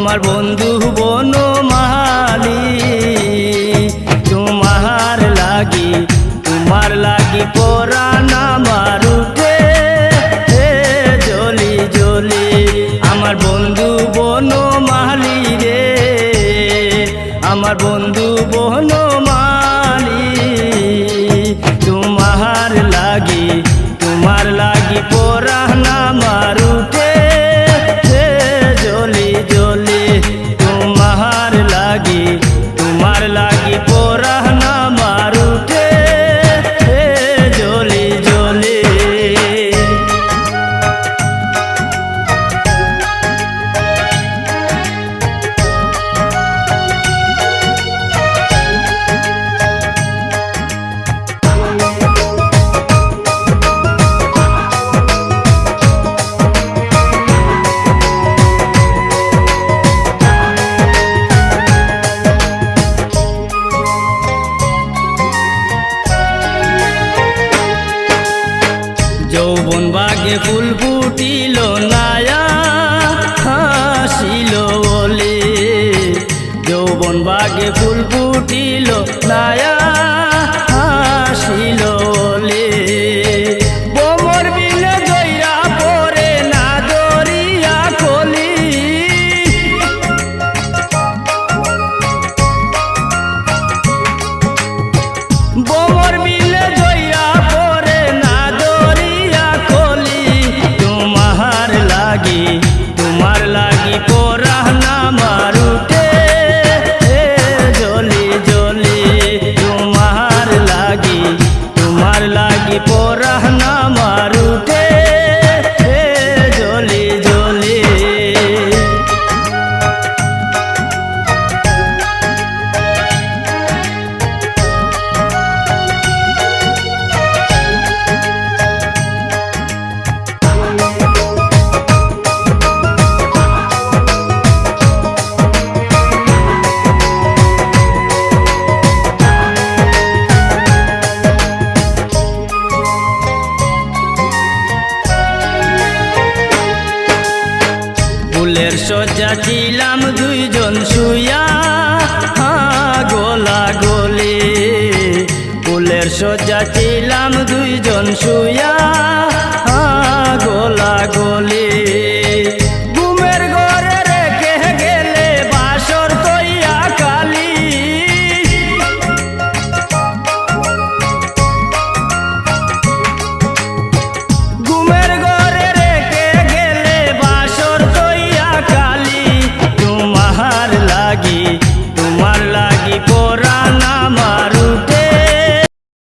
আমার বন্ধু বনমালী তোমার লাগি পরাণ আমার উঠে জ্বলি জ্বলি। আমার বন্ধু বনমালী রে, আমার বন্ধু বনমালী তোমার লাগি পরাণ আমার উঠে জ্বলি জ্বলি। তোমার লাগি পরাণ আমার উঠে জ্বলি জ্বলি। যৌবন বাগে ফুল ফুটিল নায়া হাসিল বলে, যৌবন বাগে ফুল ফুটিল নায়া হাসিল বলে। বোমর বিলে জইরা পরে না দরিয়া খলি, বোমর বিলে জইরা পরে না দরিয়া খলি। তোমার লাগি পরাণ আমার উঠে জ্বলি জ্বলি। তোমার লাগি পরাণ আমার উঠে জ্বলি জ্বলি। ফুলের সজ্জা ছিলাম দুইজন শুইয়া গোলা গলি। ফুলের সজ্জা ছিলাম দুইজন শুইয়া